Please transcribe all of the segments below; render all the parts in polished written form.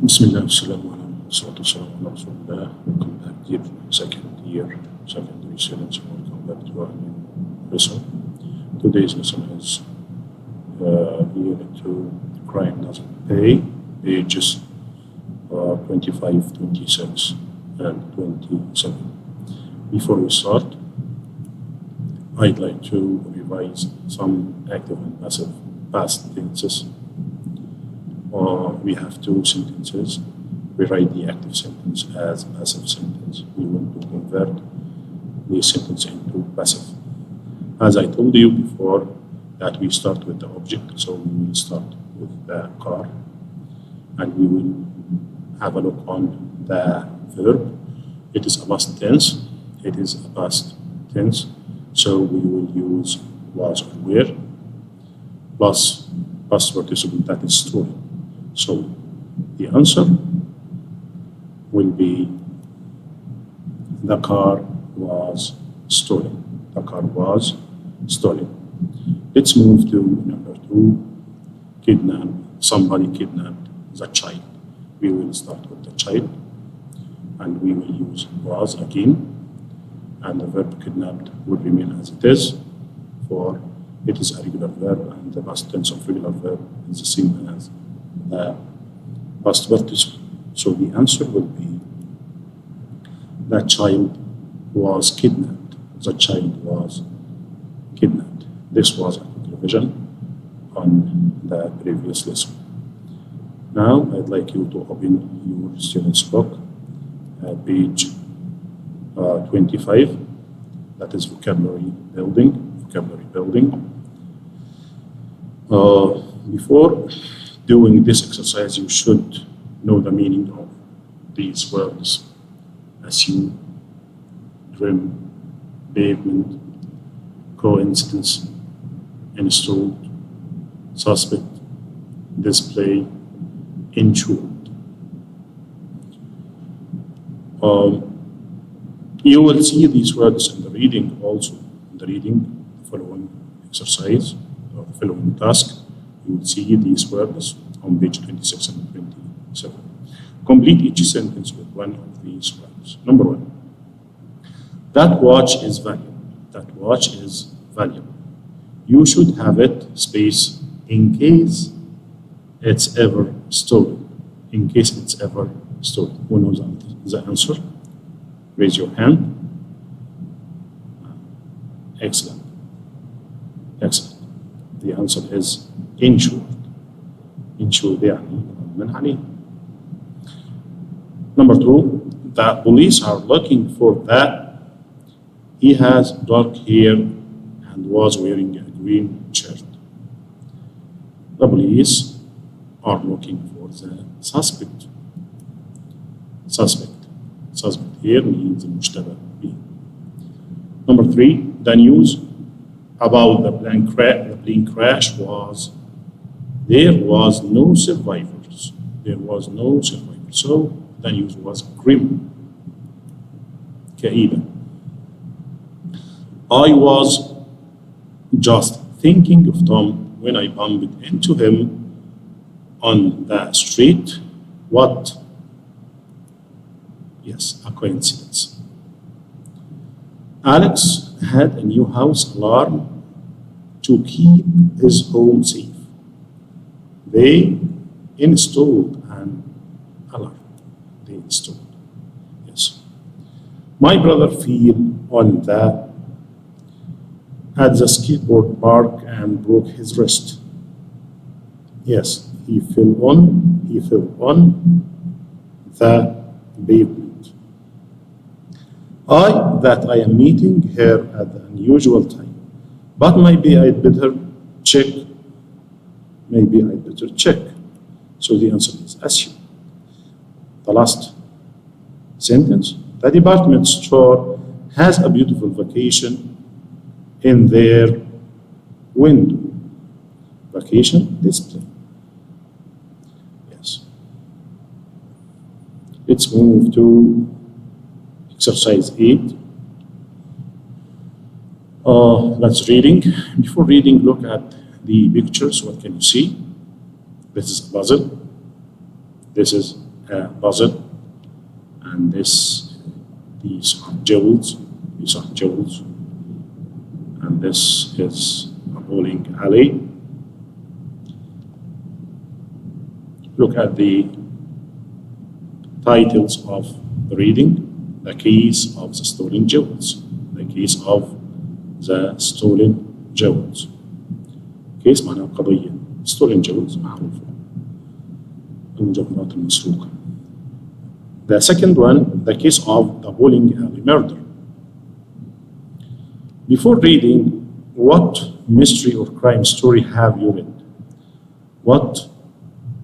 Bismillah, assalamu alaikum, salatu wassalamu ala Rasulullah. Welcome back, dear second year, secondary students. Welcome back to our new lesson. Today's lesson is Unit 2, Crime Doesn't Pay, pages 25, 26, and 27. Before we start, I'd like to revise some active and passive past tenses. We have two sentences. We write the active sentence as passive sentence. We want to convert the sentence into passive. As I told you before, that we start with the object, so we will start with the car, and we will have a look on the verb. It is a past tense. It is a past tense, so we will use was or were plus past participle, that is story. So the answer will be the car was stolen. The car was stolen. Let's move to number 2. Kidnap. Somebody kidnapped the child. We will start with the child, and we will use was again, and the verb kidnapped will remain as it is, for it is a regular verb, and the past tense of regular verb is the same as the past participle. So the answer will be the child was kidnapped. The child was kidnapped. This was a quick revision on the previous lesson. Now I'd like you to open your student's book at page 25. That is vocabulary building. Before doing this exercise, you should know the meaning of these words: assume, dream, pavement, coincidence, installed, suspect, display, insured. You will see these words in the reading also. In the reading, the following exercise or the following task, you will see these words on page 26 and 27. Complete each sentence with one of these words. Number 1, that watch is valuable. That watch is valuable. You should have it, space, in case it's ever stolen. In case it's ever stolen. Who knows the answer? Raise your hand. Excellent. Excellent. The answer is insured. Insured يعني مضمن عليه. Number 2, the police are looking for that. He has dark hair and was wearing a green shirt. The police are looking for the suspect. Suspect here means مشتبه به. Number 3, the news about the plane crash was there was no survivors. There was no survivors. So the news was grim. كئيبة. I was just thinking of Tom when I bumped into him on the street. What? Yes, a coincidence. Alex had a new house alarm to keep his home safe. They installed an alarm. They installed. Yes. My brother fell at the skateboard park and broke his wrist. Yes, he fell on the pavement. I am meeting her at the unusual time, but maybe I'd better check. So the answer is assume. The last sentence, the department store has a beautiful vacation in their window. Vacation display. Yes. Let's move to exercise 8. That's reading. Before reading, look at the pictures. What can you see? This is a puzzle. This is a puzzle, and these are jewels. These are jewels, and this is a bowling alley. Look at the titles of the reading: The Case of the Stolen Jewels. The Case of the Stolen Jewels. كيس معناه قضية. Stolen Jewels معروفة. المجوهرات المسروقة. The second one, the case of the bowling alley murder. Before reading, what mystery or crime story have you read? What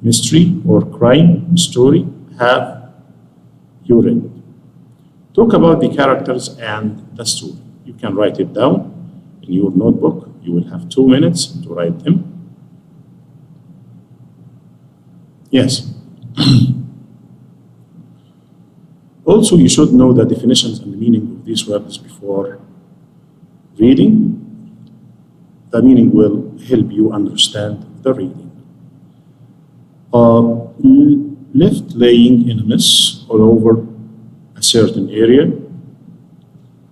mystery or crime story have you read? Talk about the characters and the story. You can write it down in your notebook. You will have 2 minutes to write them. Yes. Also, you should know the definitions and the meaning of these words before reading. The meaning will help you understand the reading. Left laying in a mess all over a certain area.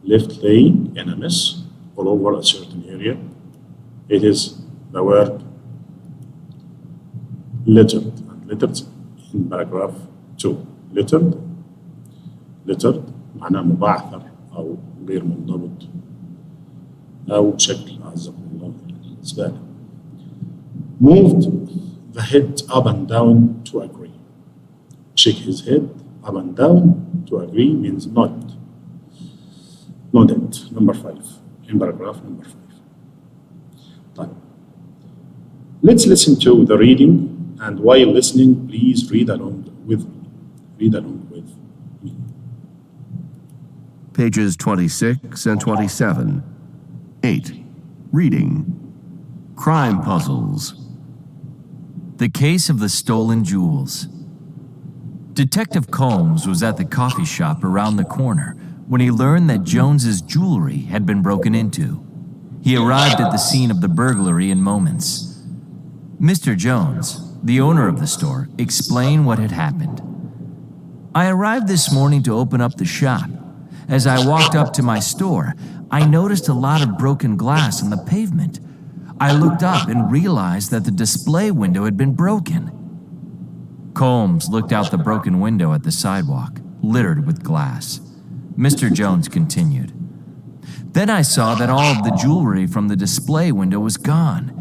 Left laying in a mess all over a certain area. It is the word littered. And littered in paragraph 2. Littered. littered معناه مبعثر أو غير منضبط أو بشكل أعزكم الله زبالة. Moved the head up and down to agree. Shake his head up and down to agree means nod. Nodded. Number 5 in paragraph number 5. طيب. Let's listen to the reading, and while listening, please read along with me. Read along with me. Pages 26 and 27. 8. Reading. Crime puzzles. The case of the stolen jewels. Detective Combs was at the coffee shop around the corner when he learned that Jones's jewelry had been broken into. He arrived at the scene of the burglary in moments. Mr. Jones, the owner of the store, explained what had happened. I arrived this morning to open up the shop. As I walked up to my store, I noticed a lot of broken glass on the pavement. I looked up and realized that the display window had been broken. Combs looked out the broken window at the sidewalk, littered with glass. Mr. Jones continued. Then I saw that all of the jewelry from the display window was gone.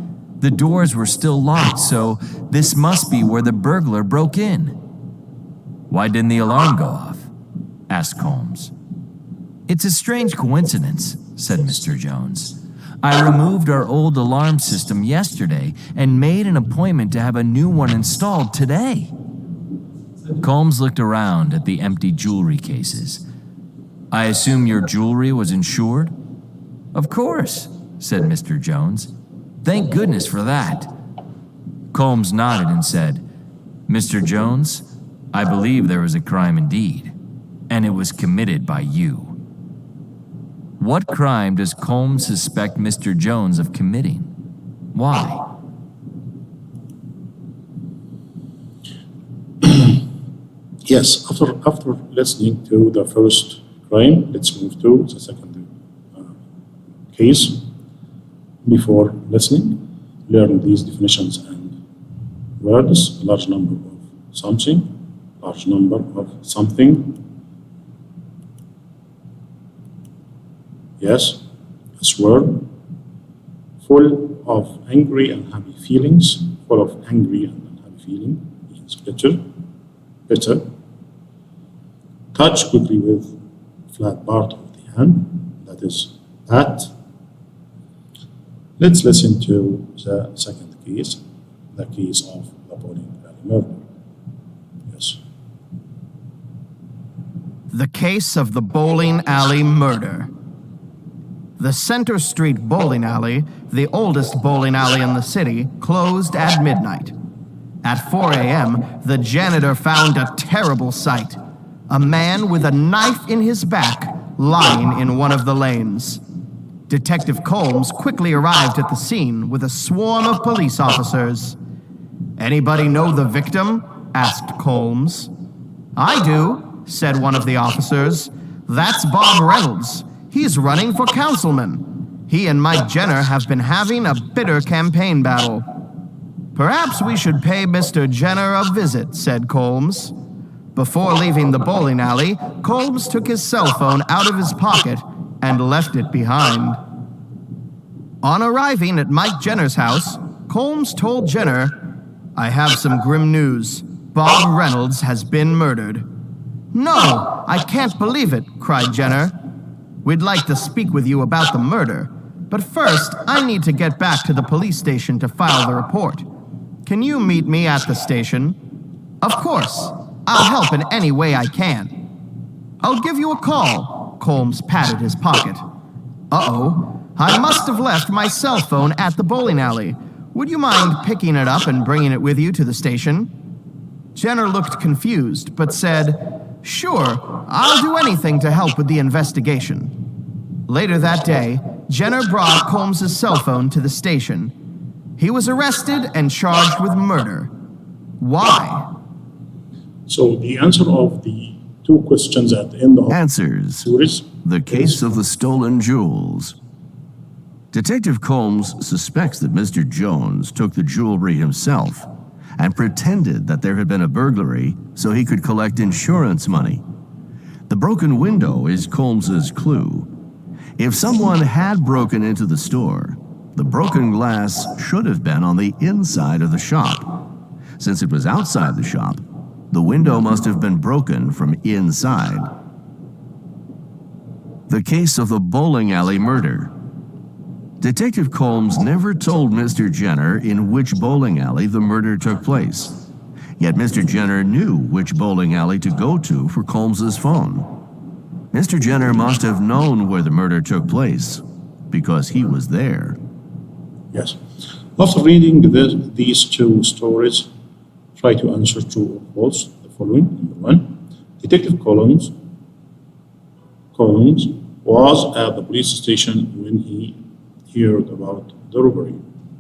The doors were still locked, so this must be where the burglar broke in. Why didn't the alarm go off? Asked Combs. It's a strange coincidence, said Mr. Jones. I removed our old alarm system yesterday and made an appointment to have a new one installed today. Combs looked around at the empty jewelry cases. I assume your jewelry was insured? Of course, said Mr. Jones. Thank goodness for that. Combs nodded and said, Mr. Jones, I believe there was a crime indeed, and it was committed by you. What crime does Combs suspect Mr. Jones of committing? Why? Yes, after listening to the first crime, let's move to the second case. Before listening, learn these definitions and words: a large number of something, large number of something. Yes, a word full of angry and happy feelings, full of angry and unhappy feeling means bitter, bitter. Touch quickly with flat part of the hand, that is pat. Let's listen to the second case, the case of the bowling alley murder. Yes. The case of the bowling alley murder. The Center Street Bowling Alley, the oldest bowling alley in the city, closed at midnight. At 4 a.m., the janitor found a terrible sight: a man with a knife in his back lying in one of the lanes. Detective Combs quickly arrived at the scene with a swarm of police officers. Anybody know the victim? Asked Combs. I do, said one of the officers. That's Bob Reynolds. He's running for councilman. He and Mike Jenner have been having a bitter campaign battle. Perhaps we should pay Mr. Jenner a visit, said Colmes. Before leaving the bowling alley, Colmes took his cell phone out of his pocket and left it behind. On arriving at Mike Jenner's house, Colmes told Jenner, I have some grim news. Bob Reynolds has been murdered. No, I can't believe it, cried Jenner. We'd like to speak with you about the murder, but first I need to get back to the police station to file the report. Can you meet me at the station? Of course. I'll help in any way I can. I'll give you a call. Colmes patted his pocket. Uh-oh, I must have left my cell phone at the bowling alley. Would you mind picking it up and bringing it with you to the station? Jenner looked confused, but said, Sure, I'll do anything to help with the investigation. Later that day, Jenner brought Colmes' cell phone to the station. He was arrested and charged with murder. Why? So the answer of the two questions at the end of Answers. series. The case of the stolen jewels. Detective Colmes suspects that Mr. Jones took the jewelry himself and pretended that there had been a burglary so he could collect insurance money. The broken window is Colmes's clue. If someone had broken into the store, the broken glass should have been on the inside of the shop. Since it was outside the shop, the window must have been broken from inside. The case of the bowling alley murder. Detective Colmes never told Mr. Jenner in which bowling alley the murder took place. Yet Mr. Jenner knew which bowling alley to go to for Colmes's phone. Mr. Jenner must have known where the murder took place because he was there. Yes. After reading these two stories, try to answer true or false the following. Number one, Detective Colmes was at the police station when he heard about the robbery.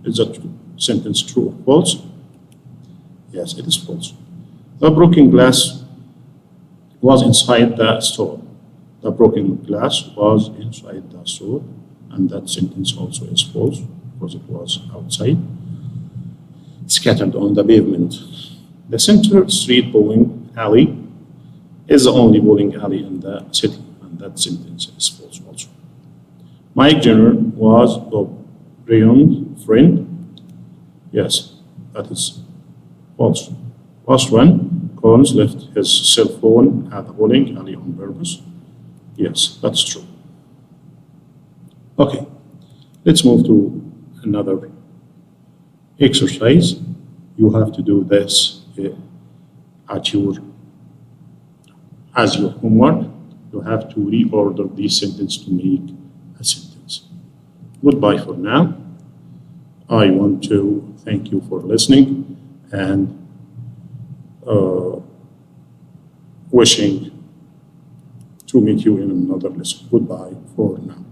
Is that sentence true or false? Yes, it is false. The broken glass was inside the store. The broken glass was inside the store, and that sentence also is false because it was outside, scattered on the pavement. The Center Street bowling alley is the only bowling alley in the city, and that sentence is false also. Mike Jenner was Bob Reynolds' friend. Yes, that is false. First one, Colmes left his cell phone at the bowling alley on purpose. Yes, that's true. Okay, let's move to another exercise. You have to do this as your homework. You have to reorder these sentences to make a sentence. Goodbye for now. I want to thank you for listening and wishing to meet you in another lesson. Goodbye for now.